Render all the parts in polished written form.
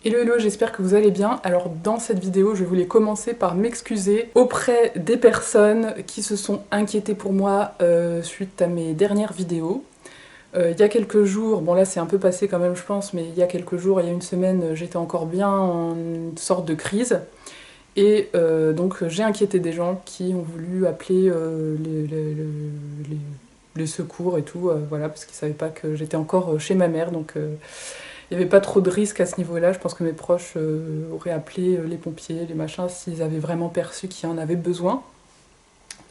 Hello hello, j'espère que vous allez bien. Alors dans cette vidéo, je voulais commencer par m'excuser auprès des personnes qui se sont inquiétées pour moi suite à mes dernières vidéos. Il y a quelques jours, bon là c'est un peu passé quand même je pense, mais il y a quelques jours, il y a une semaine, j'étais encore bien en une sorte de crise. Et donc j'ai inquiété des gens qui ont voulu appeler les secours et tout, voilà, parce qu'ils savaient pas que j'étais encore chez ma mère, donc il n'y avait pas trop de risques à ce niveau-là. Je pense que mes proches auraient appelé les pompiers, les machins, s'ils avaient vraiment perçu qu'il y en avait besoin.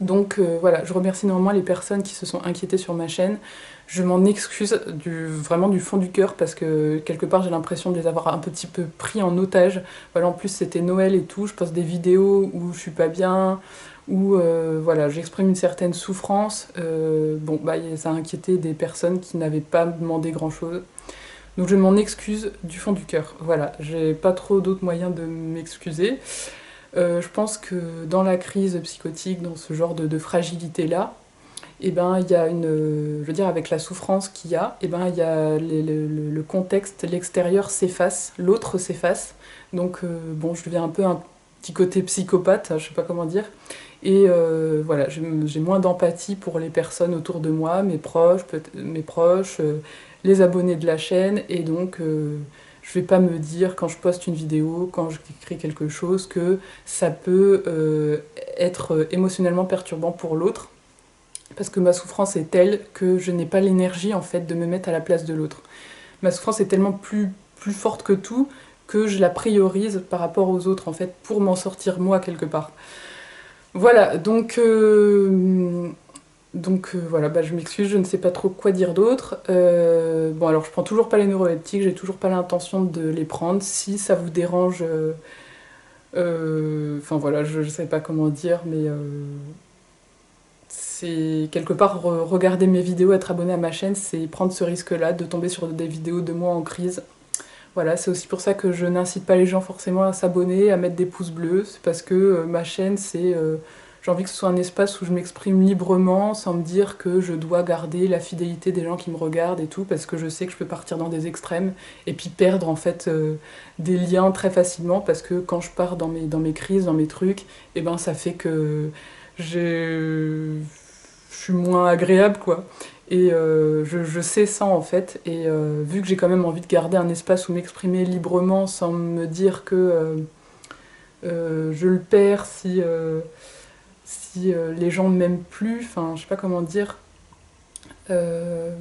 Donc voilà, je remercie néanmoins les personnes qui se sont inquiétées sur ma chaîne. Je m'en excuse vraiment du fond du cœur parce que quelque part j'ai l'impression de les avoir un petit peu pris en otage. Voilà, en plus c'était Noël et tout, je poste des vidéos où je suis pas bien, où voilà, j'exprime une certaine souffrance. Bon, bah ça a inquiété des personnes qui n'avaient pas demandé grand-chose. Donc je m'en excuse du fond du cœur. Voilà, j'ai pas trop d'autres moyens de m'excuser. Je pense que dans la crise psychotique, dans ce genre de fragilité-là, eh ben, il y a une, je veux dire, avec la souffrance qu'il y a, eh ben, il y a le contexte, l'extérieur s'efface, l'autre s'efface. Donc bon, je deviens un peu un petit côté psychopathe, je sais pas comment dire. Et voilà, j'ai moins d'empathie pour les personnes autour de moi, mes proches, les abonnés de la chaîne, et donc je vais pas me dire quand je poste une vidéo, quand j'écris quelque chose, que ça peut être émotionnellement perturbant pour l'autre, parce que ma souffrance est telle que je n'ai pas l'énergie en fait de me mettre à la place de l'autre. Ma souffrance est tellement plus forte que tout que je la priorise par rapport aux autres en fait pour m'en sortir moi quelque part. Voilà, voilà, bah, je m'excuse, je ne sais pas trop quoi dire d'autre. Bon, alors je prends toujours pas les neuroleptiques, j'ai toujours pas l'intention de les prendre. Si ça vous dérange, enfin voilà, je sais pas comment dire, mais c'est quelque part regarder mes vidéos, être abonné à ma chaîne, c'est prendre ce risque-là de tomber sur des vidéos de moi en crise. Voilà, c'est aussi pour ça que je n'incite pas les gens forcément à s'abonner, à mettre des pouces bleus. C'est parce que ma chaîne, j'ai envie que ce soit un espace où je m'exprime librement, sans me dire que je dois garder la fidélité des gens qui me regardent et tout, parce que je sais que je peux partir dans des extrêmes et puis perdre en fait des liens très facilement, parce que quand je pars dans mes crises, dans mes trucs, et ben ça fait que je suis moins agréable quoi. Et je sais ça en fait, et vu que j'ai quand même envie de garder un espace où m'exprimer librement sans me dire que je le perds si les gens ne m'aiment plus, enfin je sais pas comment dire. Euh,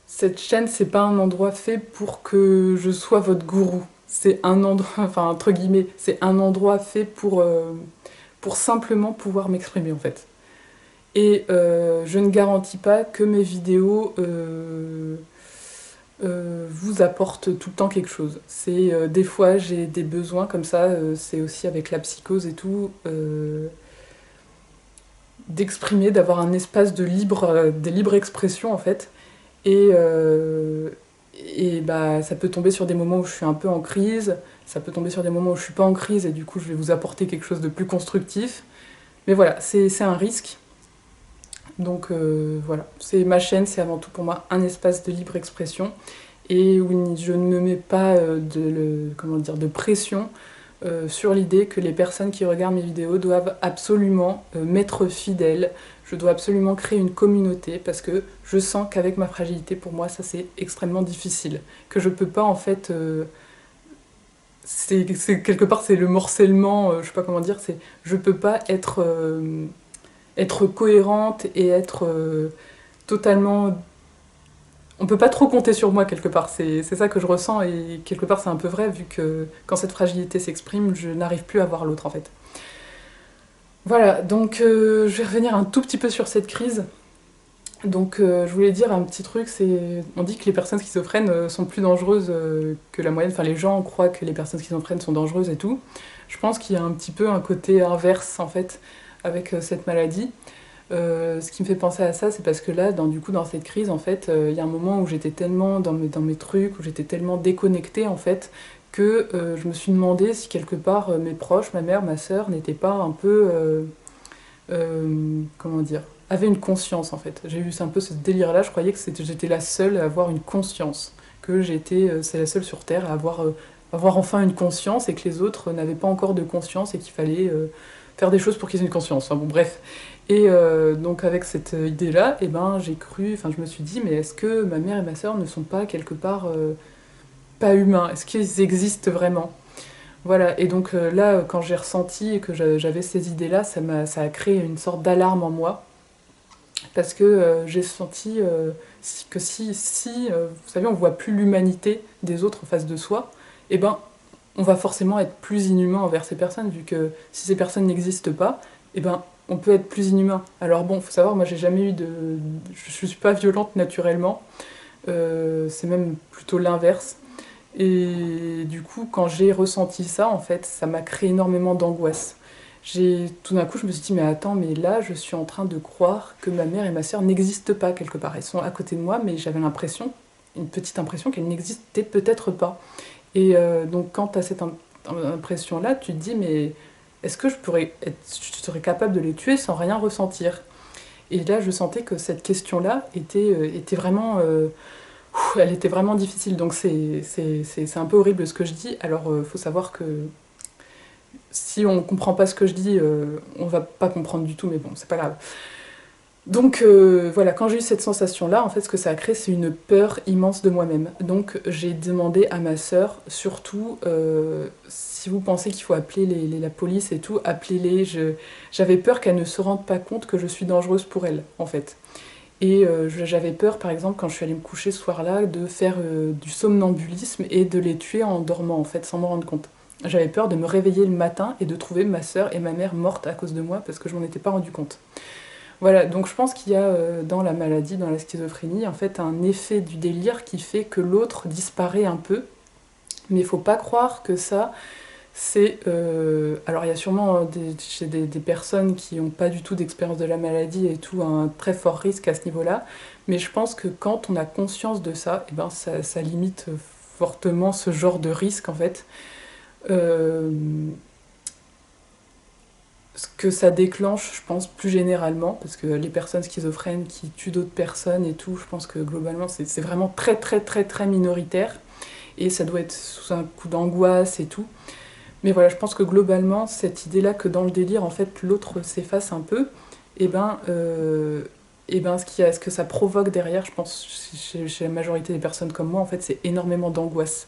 cette chaîne, c'est pas un endroit fait pour que je sois votre gourou. C'est un endroit, enfin entre guillemets, c'est un endroit fait pour simplement pouvoir m'exprimer en fait. Et je ne garantis pas que mes vidéos vous apportent tout le temps quelque chose. C'est des fois j'ai des besoins comme ça, c'est aussi avec la psychose et tout, d'exprimer, d'avoir un espace de libre expression en fait. Et bah, ça peut tomber sur des moments où je suis un peu en crise, ça peut tomber sur des moments où je suis pas en crise et du coup je vais vous apporter quelque chose de plus constructif. Mais voilà, c'est un risque. Donc voilà, c'est ma chaîne, c'est avant tout pour moi un espace de libre expression et où je ne me mets pas comment dire, de pression sur l'idée que les personnes qui regardent mes vidéos doivent absolument m'être fidèles. Je dois absolument créer une communauté parce que je sens qu'avec ma fragilité, pour moi, ça c'est extrêmement difficile. Que je peux pas en fait. Quelque part, c'est le morcellement, je sais pas comment dire, je peux pas être cohérente et être totalement. On peut pas trop compter sur moi quelque part, c'est ça que je ressens et quelque part c'est un peu vrai vu que quand cette fragilité s'exprime, je n'arrive plus à voir l'autre en fait. Voilà, donc je vais revenir un tout petit peu sur cette crise. Donc je voulais dire un petit truc, on dit que les personnes schizophrènes sont plus dangereuses que la moyenne, enfin les gens croient que les personnes schizophrènes sont dangereuses et tout. Je pense qu'il y a un petit peu un côté inverse en fait avec cette maladie. Ce qui me fait penser à ça, c'est parce que là, du coup, dans cette crise, en fait, il y a un moment où j'étais tellement dans mes trucs, où j'étais tellement déconnectée, en fait, que je me suis demandé si quelque part mes proches, ma mère, ma sœur, n'étaient pas un peu, comment dire, avait une conscience en fait. J'ai eu un peu ce délire-là, je croyais que j'étais la seule à avoir une conscience, que c'est la seule sur Terre à avoir enfin une conscience et que les autres n'avaient pas encore de conscience et qu'il fallait faire des choses pour qu'ils aient une conscience. Enfin bon, bref. Et donc avec cette idée-là, eh ben, je me suis dit, mais est-ce que ma mère et ma sœur ne sont pas quelque part pas humains? Est-ce qu'ils existent vraiment? Voilà, et donc là, quand j'ai ressenti que j'avais ces idées-là, ça a créé une sorte d'alarme en moi, parce que j'ai senti que vous savez, on voit plus l'humanité des autres en face de soi, et ben, on va forcément être plus inhumain envers ces personnes, vu que si ces personnes n'existent pas, et ben, on peut être plus inhumain. Alors bon, faut savoir, moi j'ai jamais eu de... Je suis pas violente naturellement, c'est même plutôt l'inverse. Et du coup, quand j'ai ressenti ça, en fait, ça m'a créé énormément d'angoisse. Tout d'un coup, je me suis dit, mais attends, mais là, je suis en train de croire que ma mère et ma sœur n'existent pas quelque part. Elles sont à côté de moi, mais j'avais une petite impression qu'elles n'existaient peut-être pas. Et donc, quand tu as cette impression-là, tu te dis, mais est-ce que je serais capable de les tuer sans rien ressentir? Et là, je sentais que cette question-là était vraiment... elle était vraiment difficile, donc c'est un peu horrible ce que je dis. Alors, faut savoir que si on comprend pas ce que je dis, on va pas comprendre du tout, mais bon, c'est pas grave. Donc voilà, quand j'ai eu cette sensation-là, en fait, ce que ça a créé, c'est une peur immense de moi-même. Donc j'ai demandé à ma sœur, surtout, si vous pensez qu'il faut appeler la police et tout, appelez-les. J'avais peur qu'elle ne se rende pas compte que je suis dangereuse pour elle, en fait. Et j'avais peur, par exemple, quand je suis allée me coucher ce soir-là, de faire du somnambulisme et de les tuer en dormant, en fait, sans m'en rendre compte. J'avais peur de me réveiller le matin et de trouver ma sœur et ma mère mortes à cause de moi parce que je m'en étais pas rendu compte. Voilà, donc je pense qu'il y a dans la maladie, dans la schizophrénie, en fait, un effet du délire qui fait que l'autre disparaît un peu. Mais il faut pas croire que ça, c'est... alors il y a sûrement chez des personnes qui n'ont pas du tout d'expérience de la maladie et tout, un très fort risque à ce niveau-là. Mais je pense que quand on a conscience de ça, eh ben ça limite fortement ce genre de risque, en fait. Euh, Ce que ça déclenche, je pense, plus généralement, parce que les personnes schizophrènes qui tuent d'autres personnes et tout, je pense que globalement, c'est vraiment très très très très minoritaire, et ça doit être sous un coup d'angoisse et tout. Mais voilà, je pense que globalement, cette idée-là que dans le délire, en fait, l'autre s'efface un peu, et ben ce que ça provoque derrière, je pense, chez la majorité des personnes comme moi, en fait, c'est énormément d'angoisse.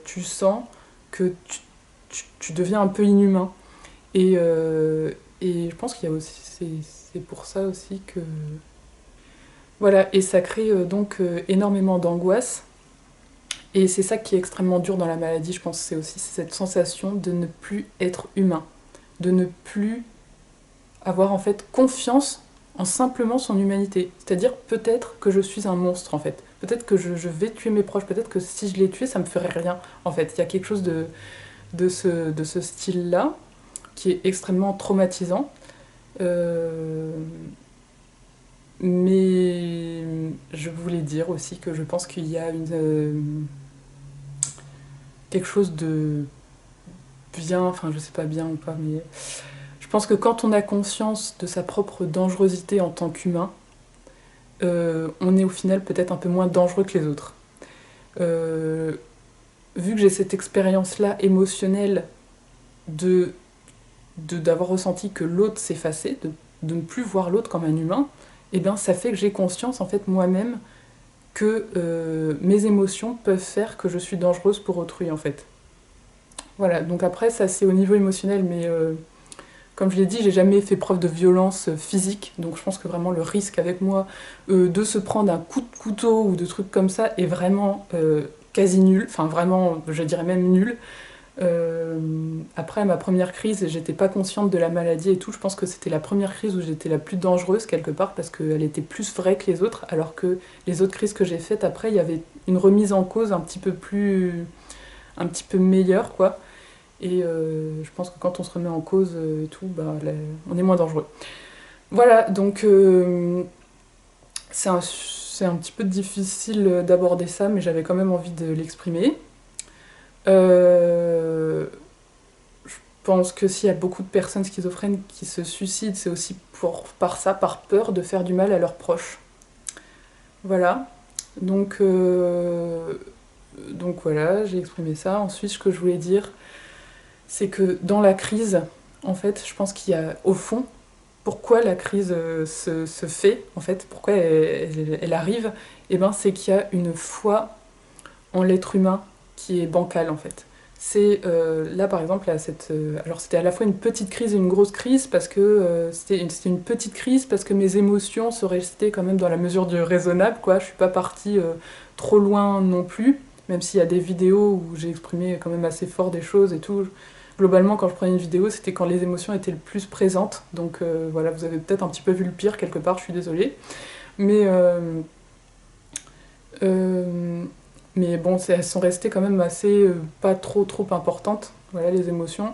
Tu sens que tu deviens un peu inhumain. Et je pense qu'il y a aussi, c'est pour ça aussi que... Voilà, et ça crée donc énormément d'angoisse. Et c'est ça qui est extrêmement dur dans la maladie, je pense, c'est aussi cette sensation de ne plus être humain, de ne plus avoir en fait confiance en simplement son humanité. C'est-à-dire peut-être que je suis un monstre en fait, peut-être que je vais tuer mes proches, peut-être que si je les tuais, ça me ferait rien en fait. Il y a quelque chose de ce style-là qui est extrêmement traumatisant. Euh, mais je voulais dire aussi que je pense qu'il y a quelque chose de bien, enfin je sais pas bien ou pas, mais je pense que quand on a conscience de sa propre dangerosité en tant qu'humain, on est au final peut-être un peu moins dangereux que les autres. Euh, Vu que j'ai cette expérience-là émotionnelle de d'avoir ressenti que l'autre s'effaçait, de ne plus voir l'autre comme un humain, et bien ça fait que j'ai conscience en fait moi-même que mes émotions peuvent faire que je suis dangereuse pour autrui en fait. Voilà, donc après ça c'est au niveau émotionnel, mais comme je l'ai dit, j'ai jamais fait preuve de violence physique, donc je pense que vraiment le risque avec moi de se prendre un coup de couteau ou de trucs comme ça est vraiment quasi nul, enfin vraiment je dirais même nul. Après ma première crise, j'étais pas consciente de la maladie et tout. Je pense que c'était la première crise où j'étais la plus dangereuse quelque part parce qu'elle était plus vraie que les autres, alors que les autres crises que j'ai faites après, il y avait une remise en cause un petit peu meilleure quoi. Et je pense que quand on se remet en cause et tout, bah, on est moins dangereux. Voilà, donc c'est un petit peu difficile d'aborder ça, mais j'avais quand même envie de l'exprimer. Je pense que s'il y a beaucoup de personnes schizophrènes qui se suicident, c'est aussi par peur de faire du mal à leurs proches. Voilà. Donc voilà, j'ai exprimé ça. Ensuite, ce que je voulais dire, c'est que dans la crise, en fait, je pense qu'il y a, au fond, pourquoi la crise se fait, en fait, pourquoi elle arrive, et ben, c'est qu'il y a une foi en l'être humain qui est bancale, en fait. C'est là, par exemple, alors c'était à la fois une petite crise et une grosse crise, parce que c'était une petite crise, parce que mes émotions sont restées quand même dans la mesure du raisonnable, quoi. Je suis pas partie trop loin non plus, même s'il y a des vidéos où j'ai exprimé quand même assez fort des choses et tout. Globalement, quand je prenais une vidéo, c'était quand les émotions étaient le plus présentes. Donc voilà, vous avez peut-être un petit peu vu le pire quelque part, je suis désolée. Mais, euh, mais bon, elles sont restées quand même assez pas trop importantes, voilà, les émotions.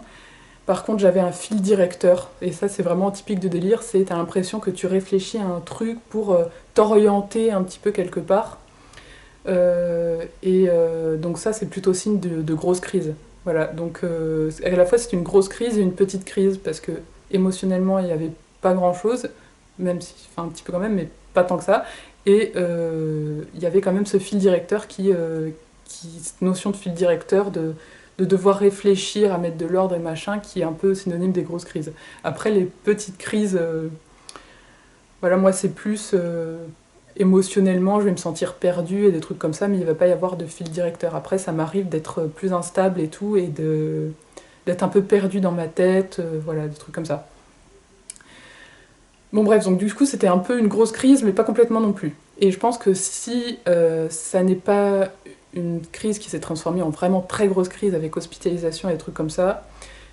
Par contre, j'avais un fil directeur, et ça c'est vraiment typique de délire, c'est t'as l'impression que tu réfléchis à un truc pour t'orienter un petit peu quelque part. Donc ça c'est plutôt signe de grosse crise. Voilà, donc à la fois c'est une grosse crise et une petite crise, parce que émotionnellement il n'y avait pas grand chose, même si, enfin un petit peu quand même, mais pas tant que ça. Et il y avait quand même ce fil directeur cette notion de fil directeur de devoir réfléchir à mettre de l'ordre et machin, qui est un peu synonyme des grosses crises. Après les petites crises, voilà, moi c'est plus émotionnellement, je vais me sentir perdue et des trucs comme ça, mais il va pas y avoir de fil directeur. Après, ça m'arrive d'être plus instable et tout, et d'être un peu perdue dans ma tête, voilà, des trucs comme ça. Bon bref, donc du coup c'était un peu une grosse crise, mais pas complètement non plus. Et je pense que si ça n'est pas une crise qui s'est transformée en vraiment très grosse crise avec hospitalisation et des trucs comme ça,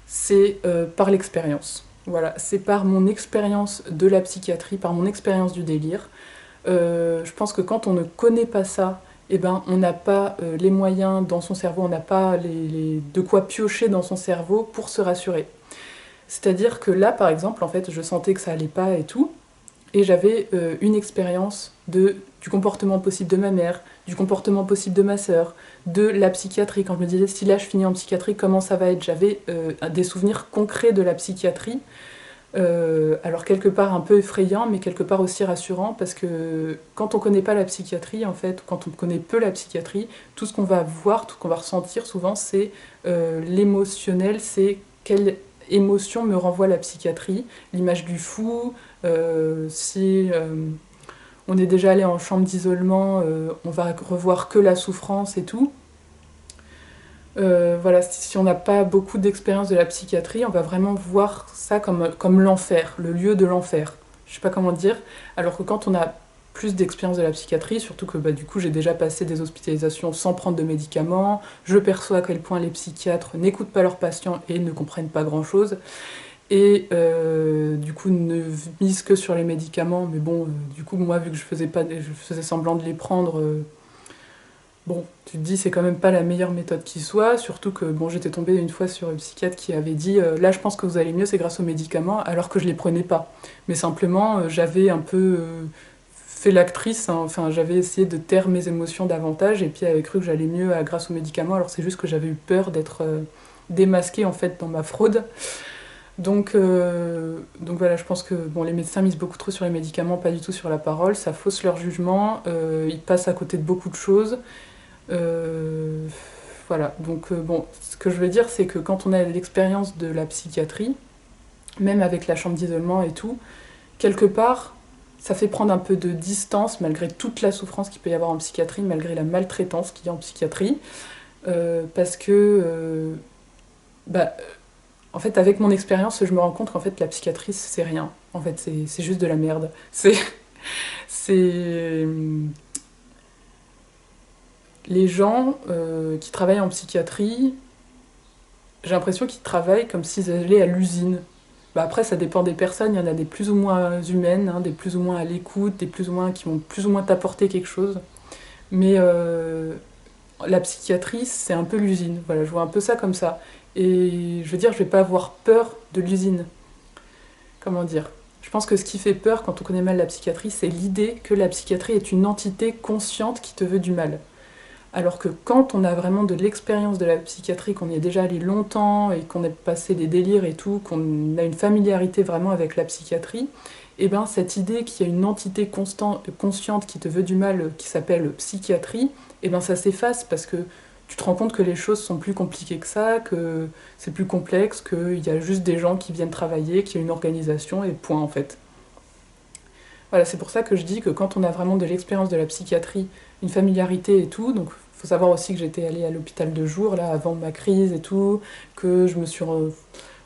c'est par l'expérience. Voilà, c'est par mon expérience de la psychiatrie, par mon expérience du délire. Je pense que quand on ne connaît pas ça, eh ben, on n'a pas les moyens dans son cerveau, on n'a pas de quoi piocher dans son cerveau pour se rassurer. C'est-à-dire que là, par exemple, en fait, je sentais que ça allait pas et tout, et j'avais une expérience du comportement possible de ma mère, du comportement possible de ma sœur, de la psychiatrie. Quand je me disais, si là je finis en psychiatrie, comment ça va être? J'avais des souvenirs concrets de la psychiatrie, alors quelque part un peu effrayant, mais quelque part aussi rassurant, parce que quand on connaît pas la psychiatrie, en fait, quand on connaît peu la psychiatrie, tout ce qu'on va voir, tout ce qu'on va ressentir souvent, c'est l'émotionnel, c'est quelle émotion me renvoie la psychiatrie, l'image du fou, si on est déjà allé en chambre d'isolement, on va revoir que la souffrance et tout. Voilà, si on n'a pas beaucoup d'expérience de la psychiatrie, on va vraiment voir ça comme l'enfer, le lieu de l'enfer. Je sais pas comment dire. Alors que quand on a plus d'expérience de la psychiatrie, surtout que du coup j'ai déjà passé des hospitalisations sans prendre de médicaments, je perçois à quel point les psychiatres n'écoutent pas leurs patients et ne comprennent pas grand chose, et du coup ne misent que sur les médicaments, mais bon, du coup moi vu que je faisais semblant de les prendre, bon, tu te dis c'est quand même pas la meilleure méthode qui soit, surtout que bon, j'étais tombée une fois sur une psychiatre qui avait dit là je pense que vous allez mieux, c'est grâce aux médicaments, alors que je les prenais pas. Mais simplement j'avais un peu fait l'actrice, hein, enfin j'avais essayé de taire mes émotions davantage et puis elle avait cru que j'allais mieux grâce aux médicaments, alors c'est juste que j'avais eu peur d'être démasquée en fait dans ma fraude. Donc voilà, je pense que bon, les médecins misent beaucoup trop sur les médicaments, pas du tout sur la parole, ça fausse leur jugement, ils passent à côté de beaucoup de choses. Euh, voilà, donc bon, ce que je veux dire, c'est que quand on a l'expérience de la psychiatrie, même avec la chambre d'isolement et tout, quelque part, ça fait prendre un peu de distance malgré toute la souffrance qu'il peut y avoir en psychiatrie, malgré la maltraitance qu'il y a en psychiatrie, parce que, bah, en fait, avec mon expérience, je me rends compte qu'en fait, la psychiatrie, c'est rien. En fait, c'est juste de la merde. C'est les gens qui travaillent en psychiatrie, j'ai l'impression qu'ils travaillent comme s'ils allaient à l'usine. Bah après, ça dépend des personnes, il y en a des plus ou moins humaines, hein, des plus ou moins à l'écoute, des plus ou moins qui vont plus ou moins t'apporter quelque chose. Mais la psychiatrie, c'est un peu l'usine. Voilà, je vois un peu ça comme ça. Et je veux dire, je vais pas avoir peur de l'usine. Comment dire? Je pense que ce qui fait peur quand on connaît mal la psychiatrie, c'est l'idée que la psychiatrie est une entité consciente qui te veut du mal. Alors que quand on a vraiment de l'expérience de la psychiatrie, qu'on y est déjà allé longtemps et qu'on a passé des délires et tout, qu'on a une familiarité vraiment avec la psychiatrie, et ben cette idée qu'il y a une entité consciente qui te veut du mal, qui s'appelle psychiatrie, et ben ça s'efface parce que tu te rends compte que les choses sont plus compliquées que ça, que c'est plus complexe, qu'il y a juste des gens qui viennent travailler, qu'il y a une organisation et point en fait. Voilà, c'est pour ça que je dis que quand on a vraiment de l'expérience de la psychiatrie, une familiarité et tout, donc il faut savoir aussi que j'étais allée à l'hôpital de jour là avant ma crise et tout, que je me suis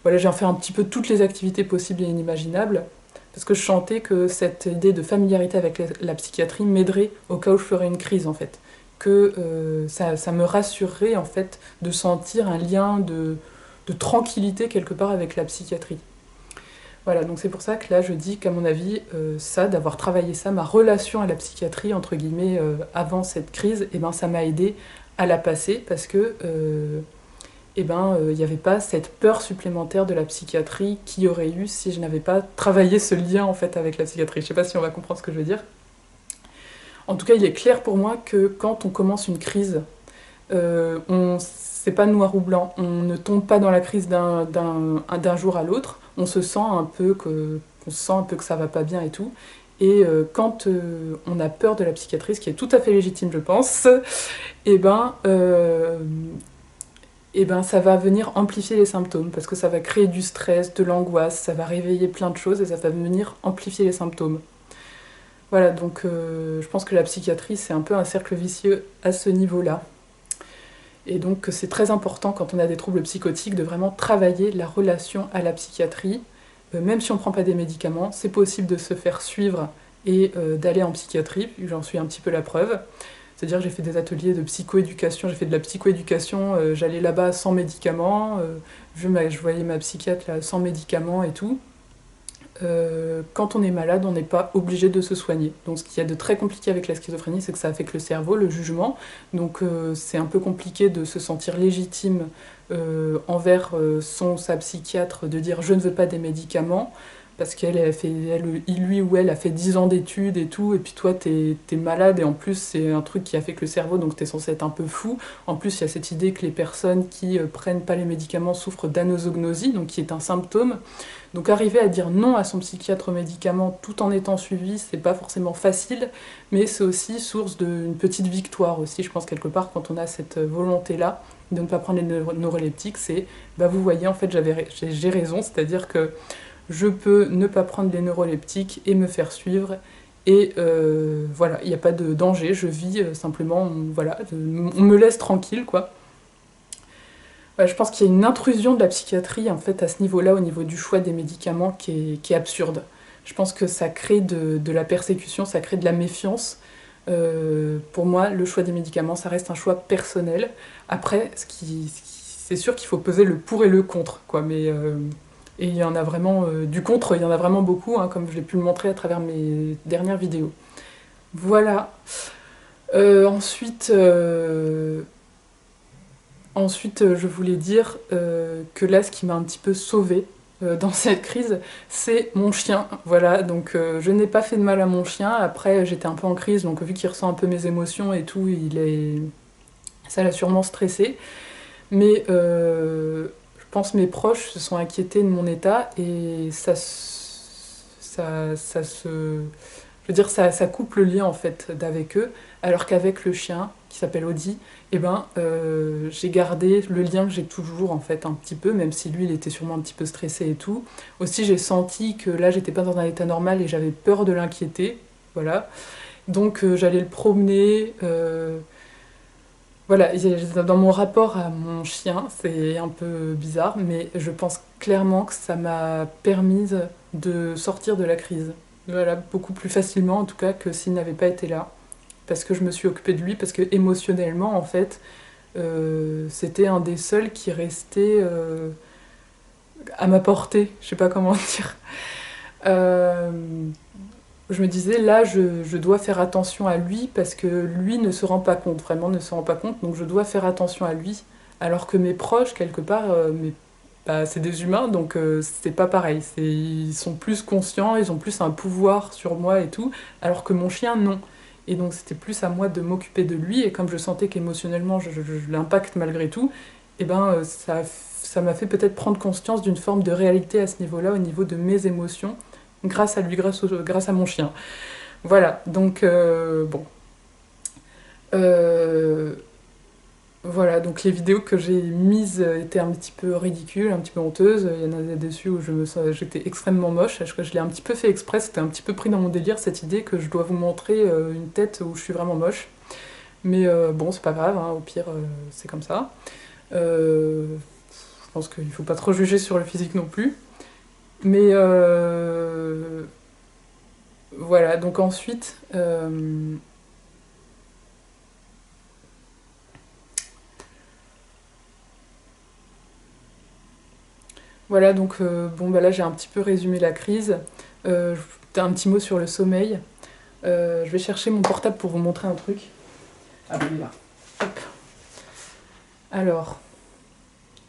voilà, j'ai fait un petit peu toutes les activités possibles et inimaginables parce que je sentais que cette idée de familiarité avec la psychiatrie m'aiderait au cas où je ferais une crise en fait, que ça me rassurerait en fait de sentir un lien de tranquillité quelque part avec la psychiatrie. Voilà, donc c'est pour ça que là je dis qu'à mon avis, ça, d'avoir travaillé ça, ma relation à la psychiatrie, entre guillemets, avant cette crise, eh ben, ça m'a aidé à la passer parce que eh ben, il n'y avait pas cette peur supplémentaire de la psychiatrie qu'il y aurait eu si je n'avais pas travaillé ce lien en fait avec la psychiatrie. Je ne sais pas si on va comprendre ce que je veux dire. En tout cas, il est clair pour moi que quand on commence une crise, c'est pas noir ou blanc, on ne tombe pas dans la crise d'un jour à l'autre, on se sent un peu on sent un peu que ça va pas bien et tout. Et quand on a peur de la psychiatrie, ce qui est tout à fait légitime je pense, et ben ça va venir amplifier les symptômes, parce que ça va créer du stress, de l'angoisse, ça va réveiller plein de choses et ça va venir amplifier les symptômes. Voilà, donc je pense que la psychiatrie c'est un peu un cercle vicieux à ce niveau-là. Et donc c'est très important quand on a des troubles psychotiques de vraiment travailler la relation à la psychiatrie. Même si on ne prend pas des médicaments, c'est possible de se faire suivre et d'aller en psychiatrie, j'en suis un petit peu la preuve. C'est-à-dire que j'ai fait des ateliers de psychoéducation, j'ai fait de la psychoéducation, j'allais là-bas sans médicaments, je voyais ma psychiatre là, sans médicaments et tout. Quand on est malade, on n'est pas obligé de se soigner. Donc ce qu'il y a de très compliqué avec la schizophrénie, c'est que ça affecte le cerveau, le jugement. Donc c'est un peu compliqué de se sentir légitime envers son ou sa psychiatre, de dire je ne veux pas des médicaments, parce lui ou elle a fait 10 ans d'études et tout, et puis toi t'es malade, et en plus c'est un truc qui affecte le cerveau, donc t'es censé être un peu fou. En plus il y a cette idée que les personnes qui prennent pas les médicaments souffrent d'anosognosie, donc qui est un symptôme. Donc arriver à dire non à son psychiatre aux médicaments tout en étant suivi, c'est pas forcément facile, mais c'est aussi source d'une petite victoire aussi, je pense quelque part, quand on a cette volonté-là de ne pas prendre les neuroleptiques, c'est, bah vous voyez, en fait j'ai raison, c'est-à-dire que je peux ne pas prendre les neuroleptiques et me faire suivre, et voilà, il n'y a pas de danger, je vis simplement, voilà, on me laisse tranquille, quoi. Ouais, je pense qu'il y a une intrusion de la psychiatrie en fait à ce niveau-là, au niveau du choix des médicaments, qui est absurde. Je pense que ça crée de la persécution, ça crée de la méfiance. Pour moi, le choix des médicaments, ça reste un choix personnel. Après, c'est sûr qu'il faut peser le pour et le contre, quoi. Mais et il y en a vraiment du contre, il y en a vraiment beaucoup, hein, comme je l'ai pu le montrer à travers mes dernières vidéos. Voilà. Ensuite. Ensuite, je voulais dire que là, ce qui m'a un petit peu sauvée dans cette crise, c'est mon chien. Voilà, donc je n'ai pas fait de mal à mon chien. Après, j'étais un peu en crise, donc vu qu'il ressent un peu mes émotions et tout, ça l'a sûrement stressé. Mais je pense que mes proches se sont inquiétés de mon état et ça se... Je veux dire, ça coupe le lien en fait d'avec eux, alors qu'avec le chien, qui s'appelle Audi, eh ben, j'ai gardé le lien que j'ai toujours en fait un petit peu, même si lui il était sûrement un petit peu stressé et tout. Aussi j'ai senti que là j'étais pas dans un état normal et j'avais peur de l'inquiéter, voilà. Donc j'allais le promener, voilà, dans mon rapport à mon chien, c'est un peu bizarre, mais je pense clairement que ça m'a permis de sortir de la crise. Voilà, beaucoup plus facilement en tout cas que s'il n'avait pas été là. Parce que je me suis occupée de lui, parce que émotionnellement en fait, c'était un des seuls qui restait à ma portée, je sais pas comment dire. Euh, je me disais là je dois faire attention à lui parce que lui ne se rend pas compte, vraiment ne se rend pas compte, donc je dois faire attention à lui. Alors que mes proches, quelque part, bah, c'est des humains, donc c'est pas pareil. Ils sont plus conscients, ils ont plus un pouvoir sur moi et tout, alors que mon chien, non. Et donc c'était plus à moi de m'occuper de lui, et comme je sentais qu'émotionnellement je l'impacte malgré tout, et ben ça m'a fait peut-être prendre conscience d'une forme de réalité à ce niveau-là, au niveau de mes émotions, grâce à lui, grâce à mon chien. Voilà, donc bon. Euh, voilà, donc les vidéos que j'ai mises étaient un petit peu ridicules, un petit peu honteuses. Il y en a dessus où j'étais extrêmement moche. Je l'ai un petit peu fait exprès, c'était un petit peu pris dans mon délire cette idée que je dois vous montrer une tête où je suis vraiment moche. Mais bon, c'est pas grave, hein, au pire, c'est comme ça. Je pense qu'il faut pas trop juger sur le physique non plus. Mais voilà, donc ensuite, voilà, donc bon, bah là j'ai un petit peu résumé la crise. Un petit mot sur le sommeil. Je vais chercher mon portable pour vous montrer un truc. Ah oui, là. Hop. Alors,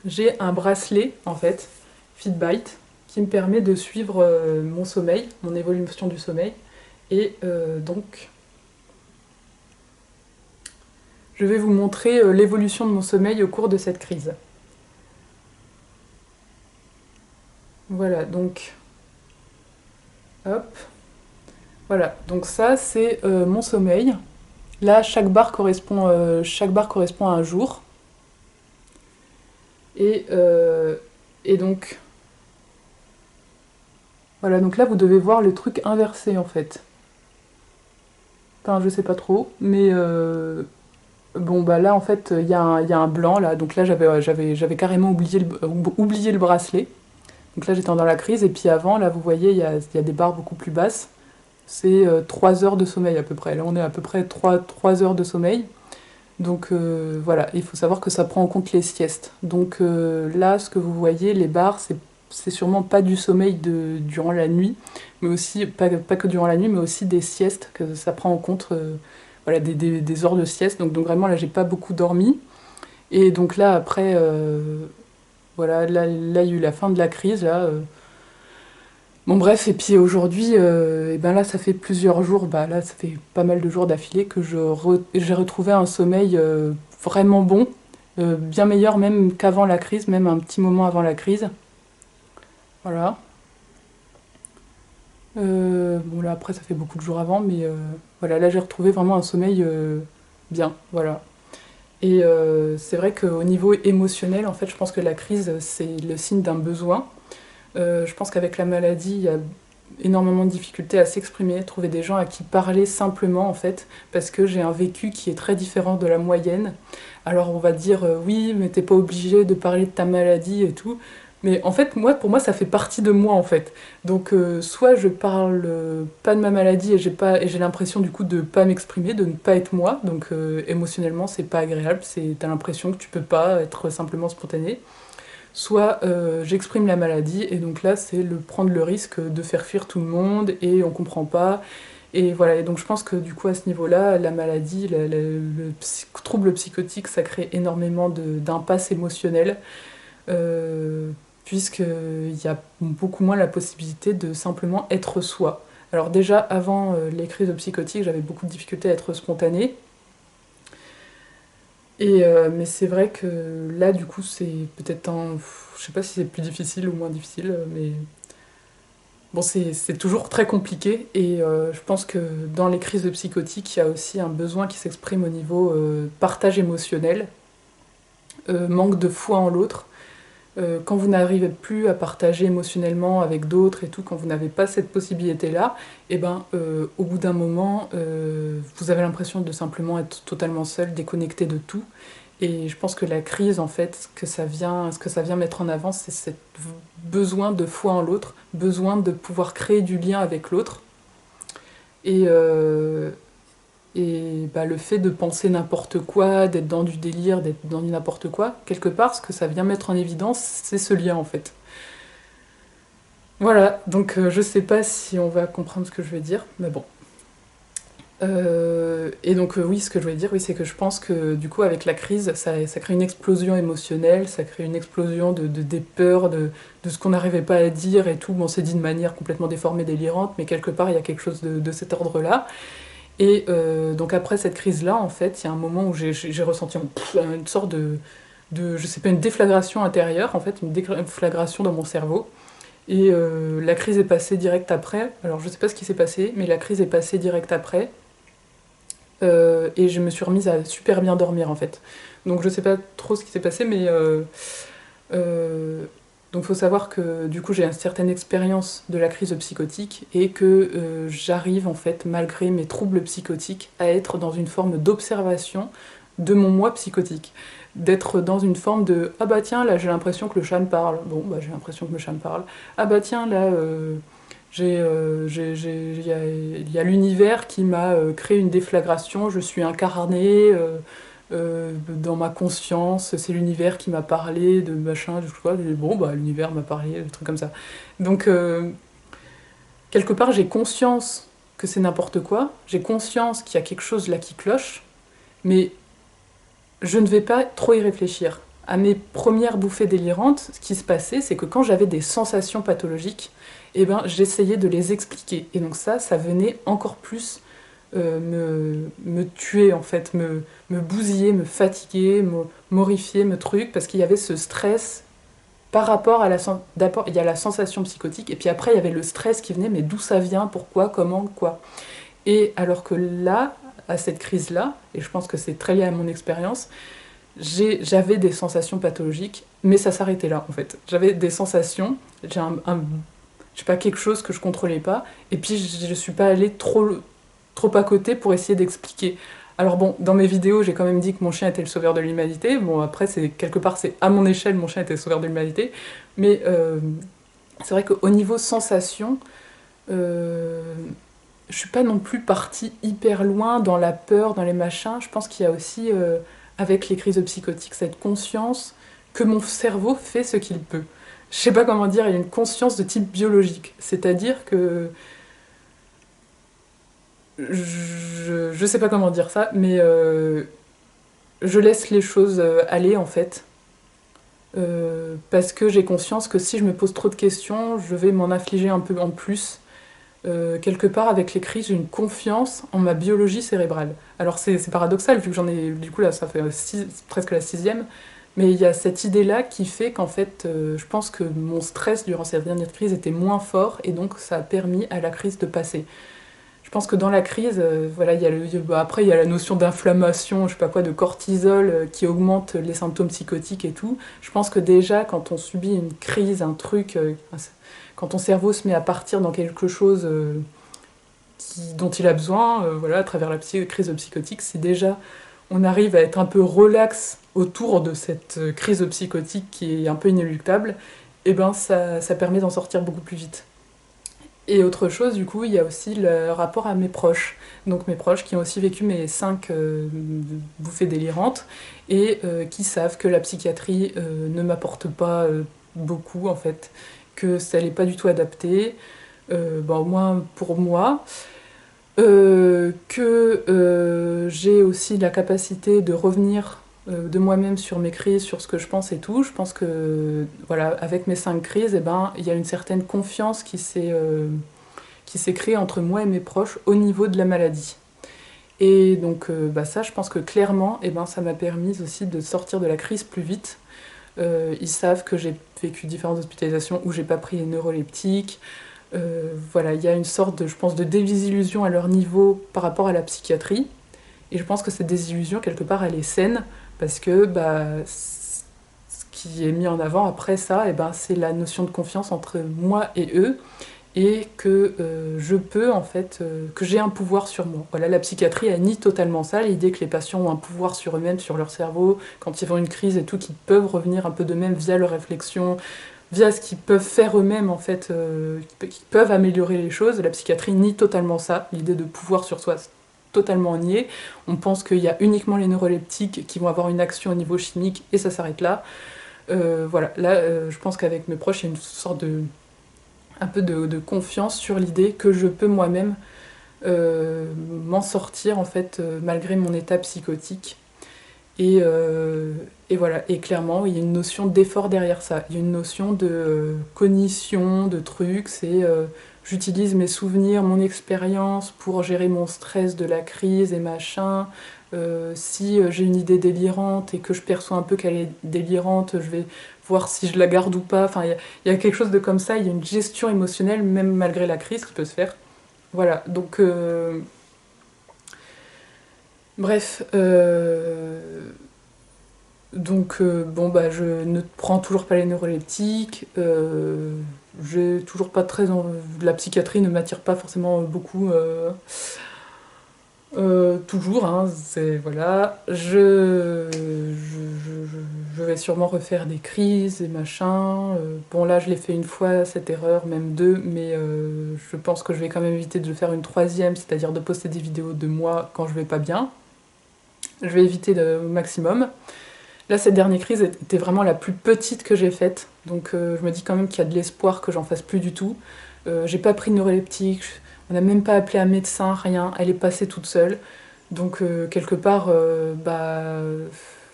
j'ai un bracelet, en fait, Fitbite, qui me permet de suivre mon sommeil, mon évolution du sommeil. Et donc, je vais vous montrer l'évolution de mon sommeil au cours de cette crise. Voilà, donc... Hop. Voilà, donc ça, c'est mon sommeil. Là, chaque barre correspond à un jour. Et donc, voilà, donc là, vous devez voir le truc inversé, en fait. Enfin, je sais pas trop, mais bon, bah là, en fait, il y a un blanc, là. Donc là, j'avais carrément oublié le bracelet. Donc là, j'étais dans la crise. Et puis avant, là, vous voyez, il y a des barres beaucoup plus basses. C'est 3 heures de sommeil, à peu près. Là, on est à peu près 3 heures de sommeil. Donc voilà, il faut savoir que ça prend en compte les siestes. Donc là, ce que vous voyez, les barres, c'est sûrement pas du sommeil durant la nuit, mais aussi, pas que durant la nuit, mais aussi des siestes, que ça prend en compte voilà, des heures de sieste. Donc vraiment, là, j'ai pas beaucoup dormi. Et donc là, après, voilà, là, il y a eu la fin de la crise, là. Bon bref, et puis aujourd'hui, et ben là ça fait plusieurs jours, bah là ça fait pas mal de jours d'affilée que j'ai retrouvé un sommeil vraiment bon, bien meilleur même qu'avant la crise, même un petit moment avant la crise. Voilà. Bon là après ça fait beaucoup de jours avant, mais voilà, là j'ai retrouvé vraiment un sommeil bien, voilà. Et c'est vrai qu'au niveau émotionnel, en fait, je pense que la crise c'est le signe d'un besoin. Je pense qu'avec la maladie, il y a énormément de difficultés à s'exprimer, trouver des gens à qui parler simplement en fait, parce que j'ai un vécu qui est très différent de la moyenne. Alors on va dire oui, mais t'es pas obligé de parler de ta maladie et tout. Mais en fait, pour moi, ça fait partie de moi en fait. Donc soit je parle pas de ma maladie et j'ai l'impression du coup de pas m'exprimer, de ne pas être moi. Donc émotionnellement, c'est pas agréable. T'as l'impression que tu peux pas être simplement spontané. Soit j'exprime la maladie, et donc là, c'est prendre le risque de faire fuir tout le monde, et on comprend pas. Et voilà, et donc je pense que du coup, à ce niveau-là, la maladie, trouble psychotique, ça crée énormément d'impasse émotionnelle, puisqu'il y a beaucoup moins la possibilité de simplement être soi. Alors déjà, avant les crises psychotiques, j'avais beaucoup de difficultés à être spontanée. Mais c'est vrai que là, du coup, c'est peut-être un... Je sais pas si c'est plus difficile ou moins difficile, mais bon, c'est toujours très compliqué. Et je pense que dans les crises psychotiques, il y a aussi un besoin qui s'exprime au niveau partage émotionnel, manque de foi en l'autre. Quand vous n'arrivez plus à partager émotionnellement avec d'autres et tout, quand vous n'avez pas cette possibilité-là, et ben, au bout d'un moment, vous avez l'impression de simplement être totalement seul, déconnecté de tout. Et je pense que la crise, en fait, ce que ça vient mettre en avant, c'est ce besoin de foi en l'autre, besoin de pouvoir créer du lien avec l'autre. Et, bah, le fait de penser n'importe quoi, d'être dans du délire, d'être dans du n'importe quoi, quelque part, ce que ça vient mettre en évidence, c'est ce lien en fait. Voilà, donc je sais pas si on va comprendre ce que je veux dire, mais bon. Et donc oui, ce que je voulais dire, oui, c'est que je pense que du coup avec la crise, ça crée une explosion émotionnelle, ça crée une explosion des peurs, de ce qu'on n'arrivait pas à dire et tout. Bon, c'est dit de manière complètement déformée, délirante, mais quelque part il y a quelque chose de cet ordre-là. Et donc après cette crise-là, en fait, il y a un moment où j'ai ressenti une sorte je sais pas, une déflagration intérieure, en fait, une déflagration dans mon cerveau. Et la crise est passée direct après. Alors je sais pas ce qui s'est passé, mais la crise est passée direct après. Et je me suis remise à super bien dormir en fait. Donc je sais pas trop ce qui s'est passé, mais euh, donc il faut savoir que du coup j'ai une certaine expérience de la crise psychotique et que j'arrive en fait malgré mes troubles psychotiques à être dans une forme d'observation de mon moi psychotique. D'être dans une forme de ah bah tiens là j'ai l'impression que le chat me parle, bon bah j'ai l'impression que le chat me parle, ah bah tiens là il y a l'univers qui m'a créé une déflagration, je suis incarné dans ma conscience, c'est l'univers qui m'a parlé de machin, je sais pas, bon bah l'univers m'a parlé, des trucs comme ça. Donc quelque part j'ai conscience que c'est n'importe quoi, j'ai conscience qu'il y a quelque chose là qui cloche, mais je ne vais pas trop y réfléchir. À mes premières bouffées délirantes, ce qui se passait, c'est que quand j'avais des sensations pathologiques, eh ben, j'essayais de les expliquer. Et donc ça venait encore plus me tuer, en fait, me bousiller, me fatiguer, m'horrifier, me truc, parce qu'il y avait ce stress par rapport à d'abord, il y a la sensation psychotique, et puis après, il y avait le stress qui venait, mais d'où ça vient, pourquoi, comment, quoi. Et alors que là, à cette crise-là, et je pense que c'est très lié à mon expérience, j'avais des sensations pathologiques, mais ça s'arrêtait là en fait. J'avais des sensations, j'ai je sais pas, quelque chose que je contrôlais pas, et puis je suis pas allée trop à côté pour essayer d'expliquer. Alors bon, dans mes vidéos, j'ai quand même dit que mon chien était le sauveur de l'humanité. Bon, après, c'est quelque part, c'est à mon échelle, mon chien était le sauveur de l'humanité. Mais c'est vrai qu'au niveau sensation, euh, je suis pas non plus partie hyper loin dans la peur, dans les machins. Je pense qu'il y a aussi, avec les crises psychotiques, cette conscience que mon cerveau fait ce qu'il peut. Je sais pas comment dire, il y a une conscience de type biologique. C'est-à-dire que je sais pas comment dire ça, mais je laisse les choses aller en fait. Parce que j'ai conscience que si je me pose trop de questions, je vais m'en affliger un peu en plus. Quelque part, avec les crises, j'ai une confiance en ma biologie cérébrale. Alors c'est paradoxal, vu que j'en ai, du coup là, ça fait presque la sixième, mais il y a cette idée-là qui fait qu'en fait, je pense que mon stress durant cette dernière crise était moins fort, et donc ça a permis à la crise de passer. Je pense que dans la crise, voilà, après il y a la notion d'inflammation, je sais pas quoi, de cortisol qui augmente les symptômes psychotiques et tout. Je pense que déjà quand on subit une crise, un truc, quand ton cerveau se met à partir dans quelque chose dont il a besoin, voilà, à travers la crise psychotique, si déjà on arrive à être un peu relax autour de cette crise psychotique qui est un peu inéluctable, et ben ça permet d'en sortir beaucoup plus vite. Et autre chose, du coup, il y a aussi le rapport à mes proches. Donc mes proches qui ont aussi vécu mes 5 bouffées délirantes et qui savent que la psychiatrie ne m'apporte pas beaucoup, en fait, que ça n'est pas du tout adapté, au moins pour moi, que j'ai aussi la capacité de revenir de moi-même sur mes crises, sur ce que je pense et tout. Je pense que, voilà, avec mes 5 crises, eh ben, il y a une certaine confiance qui s'est créée entre moi et mes proches au niveau de la maladie. Et donc ça, je pense que clairement, eh ben, ça m'a permis aussi de sortir de la crise plus vite. Ils savent que j'ai vécu différentes hospitalisations où j'ai pas pris les neuroleptiques. Voilà, il y a une sorte de, je pense, de désillusion à leur niveau par rapport à la psychiatrie. Et je pense que cette désillusion, quelque part, elle est saine, parce que ce qui est mis en avant après ça, eh ben, c'est la notion de confiance entre moi et eux, et que je peux, en fait, que j'ai un pouvoir sur moi. Voilà, la psychiatrie, elle nie totalement ça, l'idée que les patients ont un pouvoir sur eux-mêmes, sur leur cerveau, quand ils font une crise et tout, qu'ils peuvent revenir un peu d'eux-mêmes via leur réflexion, via ce qu'ils peuvent faire eux-mêmes, en fait, qu'ils peuvent améliorer les choses. La psychiatrie nie totalement ça, l'idée de pouvoir sur soi, c'est totalement nié. On pense qu'il y a uniquement les neuroleptiques qui vont avoir une action au niveau chimique, et ça s'arrête là. Voilà, là, je pense qu'avec mes proches, il y a une sorte de un peu de confiance sur l'idée que je peux moi-même m'en sortir en fait malgré mon état psychotique. Et, et voilà, et clairement il y a une notion d'effort derrière ça, il y a une notion de cognition, de trucs, c'est j'utilise mes souvenirs, mon expérience pour gérer mon stress de la crise et machin. Si j'ai une idée délirante et que je perçois un peu qu'elle est délirante, je vais voir si je la garde ou pas. Enfin, il y a quelque chose de comme ça, il y a une gestion émotionnelle, même malgré la crise, qui peut se faire. Voilà, donc... bref, bon, bah, je ne prends toujours pas les neuroleptiques, j'ai toujours pas très la psychiatrie ne m'attire pas forcément beaucoup, toujours, hein, c'est voilà. Je vais sûrement refaire des crises et machin. Bon, là, je l'ai fait une fois, cette erreur, même deux, mais je pense que je vais quand même éviter de le faire une troisième, c'est-à-dire de poster des vidéos de moi quand je vais pas bien. Je vais éviter au maximum. Là, cette dernière crise était vraiment la plus petite que j'ai faite, donc je me dis quand même qu'il y a de l'espoir que j'en fasse plus du tout. J'ai pas pris de neuroleptique, on n'a même pas appelé un médecin, rien, elle est passée toute seule. Donc quelque part, bah,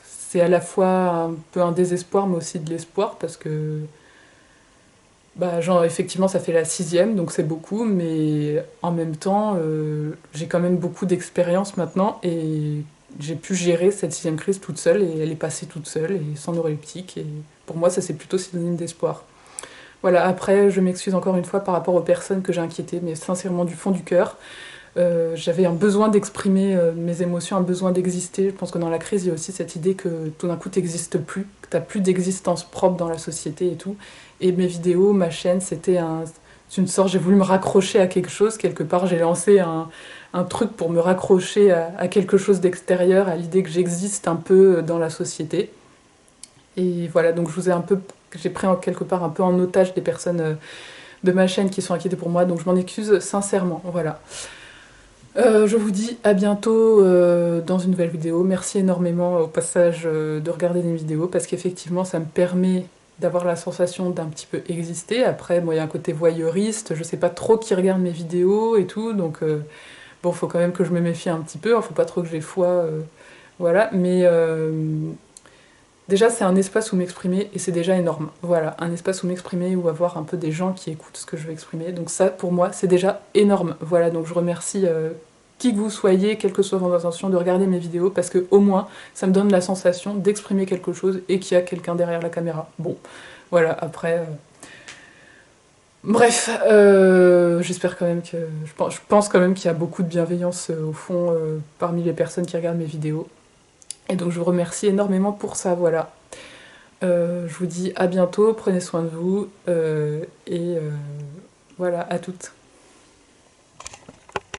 c'est à la fois un peu un désespoir, mais aussi de l'espoir, parce que bah, genre, effectivement, ça fait la sixième, donc c'est beaucoup, mais en même temps, j'ai quand même beaucoup d'expérience maintenant, et j'ai pu gérer cette sixième crise toute seule, et elle est passée toute seule, et sans neuroleptique, et pour moi, ça c'est plutôt synonyme d'espoir. Voilà, après, je m'excuse encore une fois par rapport aux personnes que j'ai inquiétées, mais sincèrement du fond du cœur. J'avais un besoin d'exprimer mes émotions, un besoin d'exister. Je pense que dans la crise, il y a aussi cette idée que tout d'un coup, t'existes plus, que t'as plus d'existence propre dans la société et tout. Et mes vidéos, ma chaîne, c'est une sorte, j'ai voulu me raccrocher à quelque chose. Quelque part, j'ai lancé un truc pour me raccrocher à quelque chose d'extérieur, à l'idée que j'existe un peu dans la société. Et voilà, donc j'ai pris quelque part un peu en otage des personnes de ma chaîne qui sont inquiétées pour moi, donc je m'en excuse sincèrement, voilà. Je vous dis à bientôt dans une nouvelle vidéo. Merci énormément au passage de regarder des vidéos, parce qu'effectivement ça me permet d'avoir la sensation d'un petit peu exister. Après, moi, il y a un côté voyeuriste, je sais pas trop qui regarde mes vidéos et tout, donc bon, faut quand même que je me méfie un petit peu, hein, faut pas trop que j'ai foi, voilà, mais déjà c'est un espace où m'exprimer et c'est déjà énorme. Voilà, un espace où m'exprimer, où avoir un peu des gens qui écoutent ce que je vais exprimer, donc ça pour moi c'est déjà énorme. Voilà, donc je remercie qui que vous soyez, quelle que soit vos intentions, de regarder mes vidéos, parce que au moins ça me donne la sensation d'exprimer quelque chose et qu'il y a quelqu'un derrière la caméra. Bon, voilà, après... Bref, j'espère quand même que... Je pense quand même qu'il y a beaucoup de bienveillance au fond parmi les personnes qui regardent mes vidéos. Et donc je vous remercie énormément pour ça, voilà. Je vous dis à bientôt, prenez soin de vous, et voilà, à toutes.